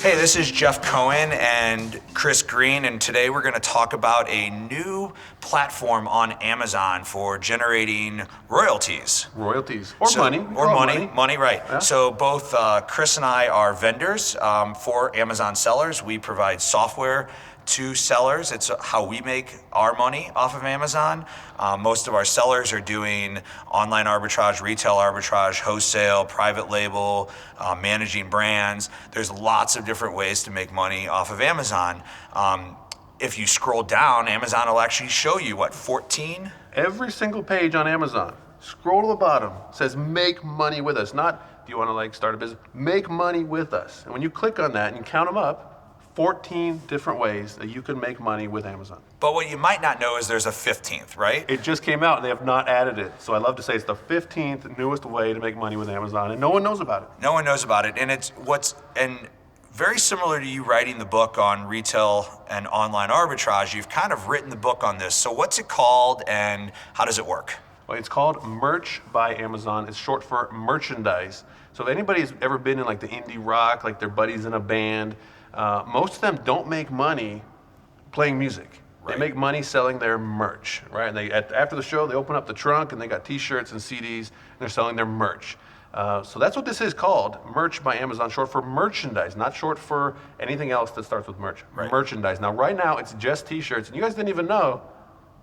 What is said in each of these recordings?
Hey, this is Jeff Cohen and Chris Green, and today we're going to talk about a new platform on Amazon for generating royalties. Royalties. Or money. Money, right. Yeah. So both Chris and I are vendors for Amazon sellers. We provide software to sellers. It's how we make our money off of Amazon. Most of our sellers are doing online arbitrage, retail arbitrage, wholesale, private label, managing brands. There's lots of different ways to make money off of Amazon. If you scroll down, Amazon will actually show you 14? Every single page on Amazon, scroll to the bottom, says make money with us. Not, do you want to start a business? Make money with us. And when you click on that and you count them up, 14 different ways that you can make money with Amazon. But what you might not know is there's a 15th, right? It just came out and they have not added it. So I love to say it's the 15th newest way to make money with Amazon, and no one knows about it. No one knows about it. And and very similar to you writing the book on retail and online arbitrage, you've kind of written the book on this. So what's it called and how does it work? Well, it's called Merch by Amazon. It's short for merchandise. So if anybody's ever been in the indie rock, like their buddies in a band, most of them don't make money playing music. Right. They make money selling their merch, right? And after the show, they open up the trunk and they got T-shirts and CDs, and they're selling their merch. So that's what this is called, Merch by Amazon, short for merchandise, not short for anything else that starts with merch. Right. Merchandise. Now, right now, it's just T-shirts, and you guys didn't even know,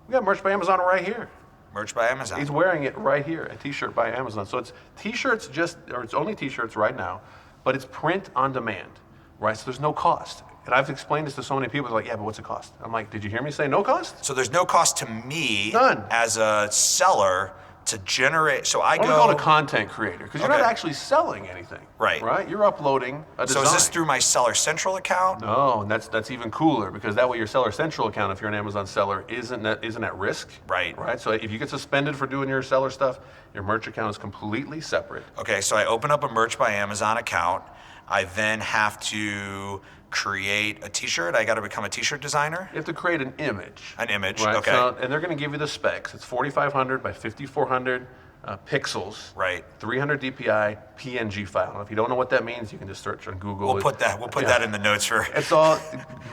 we got Merch by Amazon right here. Merch by Amazon. He's wearing it right here, a T-shirt by Amazon. So it's T-shirts it's only T-shirts right now, but it's print on demand, right? So there's no cost. And I've explained this to so many people, they're like, yeah, but what's it cost? I'm like, did you hear me say no cost? So there's no cost to me None. as a seller to generate. So I I'm go. called a content creator because you're Okay. not actually selling anything. Right. Right? You're uploading a design. So is this through my Seller Central account? No, and that's even cooler because that way your Seller Central account, if you're an Amazon seller, isn't at risk. Right. Right. So if you get suspended for doing your seller stuff, your merch account is completely separate. Okay, so I open up a Merch by Amazon account. I then have to create a T-shirt. I got to become a T-shirt designer. You have to create an image. An image, Right. okay. So, and they're going to give you the specs. It's 4,500 by 5,400 pixels. Right. 300 DPI PNG file. Now, if you don't know what that means, you can just search on Google. We'll put that in the notes for. It's all,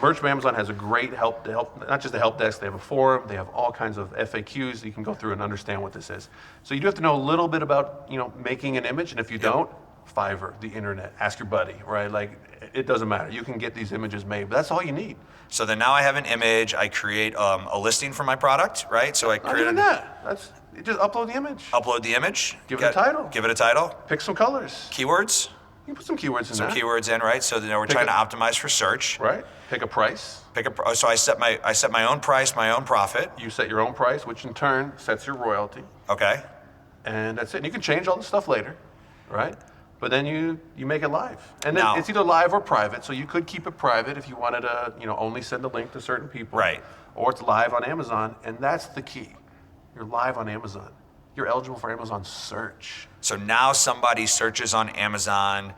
Merch by Amazon has a great help, not just a help desk, they have a forum, they have all kinds of FAQs you can go through and understand what this is. So you do have to know a little bit about, making an image, and if you don't, Fiverr, the internet, ask your buddy, right? It doesn't matter. You can get these images made, but that's all you need. So then now I have an image. I create a listing for my product, right? So I Not create even that. You just upload the image. upload the image. Give it a title. Give it a title. Pick some colors. Keywords. You can put some keywords in Some there. keywords in, right? So we're trying to optimize for search. Right. Pick a price. So I set my own price, my own profit. You set your own price, which in turn sets your royalty. Okay. And that's it. And you can change all the stuff later, right? But then you make it live. And then Now- it's either live or private. So you could keep it private if you wanted to, only send a link to certain people. Right. Or it's live on Amazon. And that's the key. You're live on Amazon. You're eligible for Amazon search. So now somebody searches on Amazon,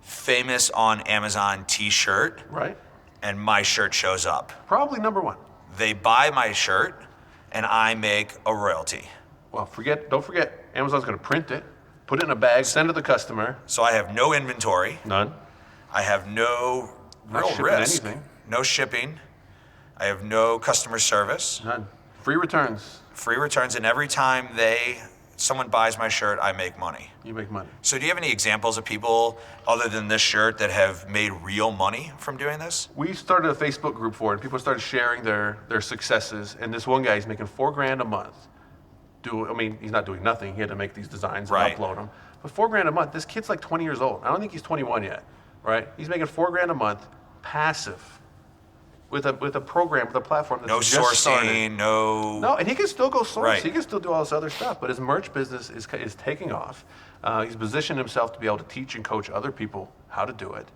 famous on Amazon T-shirt, Right? and my shirt shows up. Probably number one. They buy my shirt, and I make a royalty. Well, don't forget, Amazon's going to print it, put it in a bag, send it to the customer. So I have no inventory. None. I have no Not real shipping risk. anything. No shipping. I have no customer service. None. Free returns. Free returns, and every time someone buys my shirt, I make money. You make money. So do you have any examples of people other than this shirt that have made real money from doing this? We started a Facebook group for it. People started sharing their successes. And this one guy, he's making $4,000 a month. He's not doing nothing. He had to make these designs and Right. upload them. But $4,000 a month, this kid's like 20 years old. I don't think he's 21 yet, right? He's making $4,000 a month, passive, with a program, with a platform that's No just started. sourcing, no. No, and he can still go source. Right. He can still do all this other stuff. But his merch business is taking off. He's positioned himself to be able to teach and coach other people how to do it.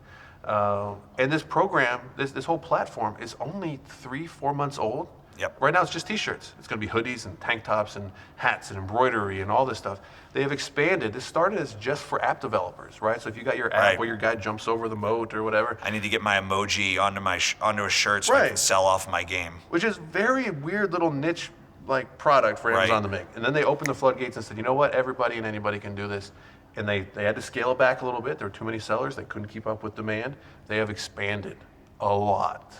And this program, this whole platform is only 3-4 months old. Yep. Right now it's just T-shirts. It's going to be hoodies and tank tops and hats and embroidery and all this stuff. They have expanded. This started as just for app developers, right? So if you got your app Right. where your guy jumps over the moat or whatever, I need to get my emoji onto a shirt so I Right. can sell off my game. which is very weird little niche like product for Amazon Right. to make. And then they opened the floodgates and said, you know what, everybody and anybody can do this. And they had to scale it back a little bit. There were too many sellers. They couldn't keep up with demand. They have expanded a lot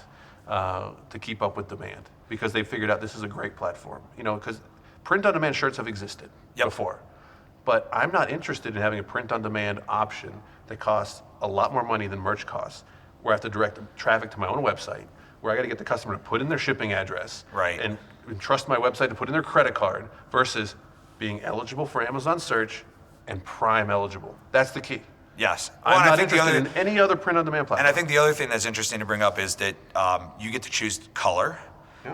to keep up with demand because they figured out this is a great platform. You know, because print-on-demand shirts have existed before. But I'm not interested in having a print-on-demand option that costs a lot more money than merch costs, where I have to direct traffic to my own website, where I got to get the customer to put in their shipping address Right. and trust my website to put in their credit card versus being eligible for Amazon search and Prime eligible. That's the key. Yes. Well, I'm and I not think the interested other, in any other print-on-demand platform. and I think the other thing that's interesting to bring up is that you get to choose color,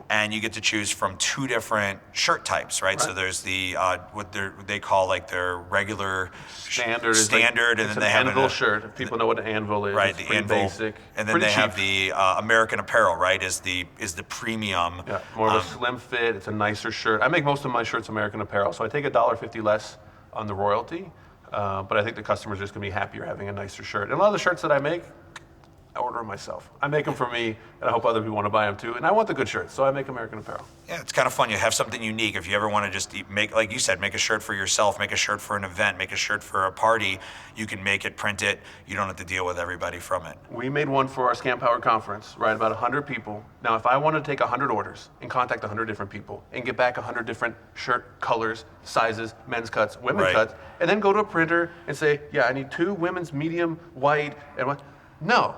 and you get to choose from 2 different shirt types, right? So there's the what they call like their regular standard, standard, and then they have anvil shirt. If people know what an anvil is, right, it's the pretty anvil, basic, and then pretty they cheap. have the American Apparel, right? Is the premium. Yeah, more of a slim fit. It's a nicer shirt. I make most of my shirts American Apparel, so I take $1.50 less on the royalty. But I think the customer's just gonna be happier having a nicer shirt. And a lot of the shirts that I make, I order them myself. I make them for me, and I hope other people want to buy them too. And I want the good shirts, so I make American Apparel. Yeah, it's kind of fun. You have something unique. If you ever want to just make, like you said, make a shirt for yourself, make a shirt for an event, make a shirt for a party, you can make it, print it. You don't have to deal with everybody from it. We made one for our Scam Power conference, right? About 100 people. Now, if I want to take 100 orders and contact 100 different people and get back 100 different shirt colors, sizes, men's cuts, women's Right. cuts, and then go to a printer and say, yeah, I need 2 women's medium white and what? No.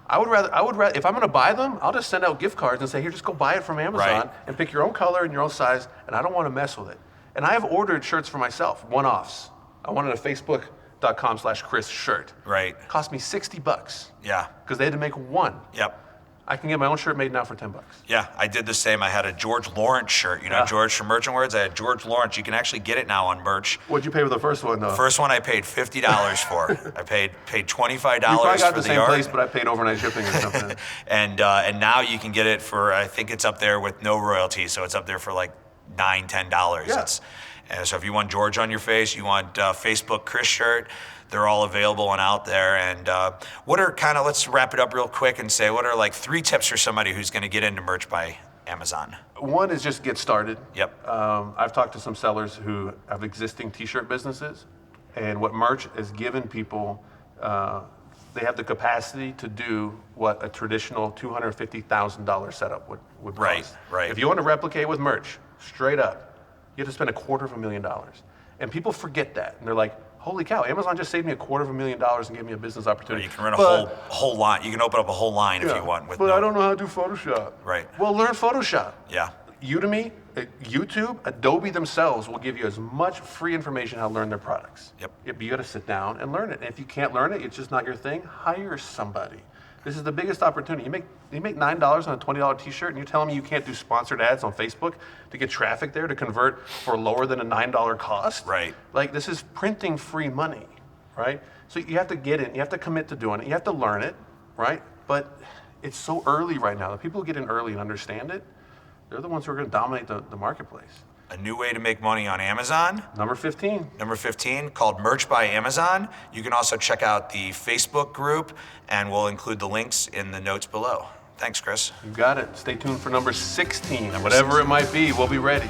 I would rather, if I'm going to buy them, I'll just send out gift cards and say, here, just go buy it from Amazon Right. and pick your own color and your own size, and I don't want to mess with it. And I have ordered shirts for myself, one-offs. I wanted a Facebook.com/Chris shirt. Right. It cost me $60 Yeah. because they had to make one. Yep. I can get my own shirt made now for $10. Yeah, I did the same. I had a George Lawrence shirt. You know, George from Merchant Words. I had George Lawrence. You can actually get it now on merch. What'd you pay for the first one, though? First one I paid $50 for. I paid $25 you probably got for the the same art. place, but I paid overnight shipping or something. And now you can get it for, I think it's up there with no royalty, so it's up there for like $9, $10. Yeah. And so if you want George on your face, you want Facebook Chris shirt, they're all available and out there. And what are let's wrap it up real quick and say, what are like 3 tips for somebody who's going to get into merch by Amazon? One is just get started. Yep. I've talked to some sellers who have existing t-shirt businesses, and what merch has given people, they have the capacity to do what a traditional $250,000 setup would cost. Right. If you want to replicate with merch, straight up, you have to spend $250,000. And people forget that, and they're like, holy cow, Amazon just saved me $250,000 and gave me a business opportunity. You can run a whole line. You can open up a whole line if you want. But I don't know how to do Photoshop. Right. Well, learn Photoshop. Yeah. Udemy, YouTube, Adobe themselves will give you as much free information how to learn their products. Yep. You got to sit down and learn it. And if you can't learn it, it's just not your thing, hire somebody. This is the biggest opportunity. You make $9 on a $20 t-shirt, and you're telling me you can't do sponsored ads on Facebook to get traffic there to convert for lower than a $9 cost? Right. Like, this is printing free money, right? So you have to get in, you have to commit to doing it, you have to learn it, right? But it's so early right now. The people who get in early and understand it, they're the ones who are going to dominate the marketplace. A new way to make money on Amazon. Number 15. Number 15, called Merch by Amazon. You can also check out the Facebook group, and we'll include the links in the notes below. Thanks, Chris. You got it. Stay tuned for number 16. Whatever it might be, we'll be ready.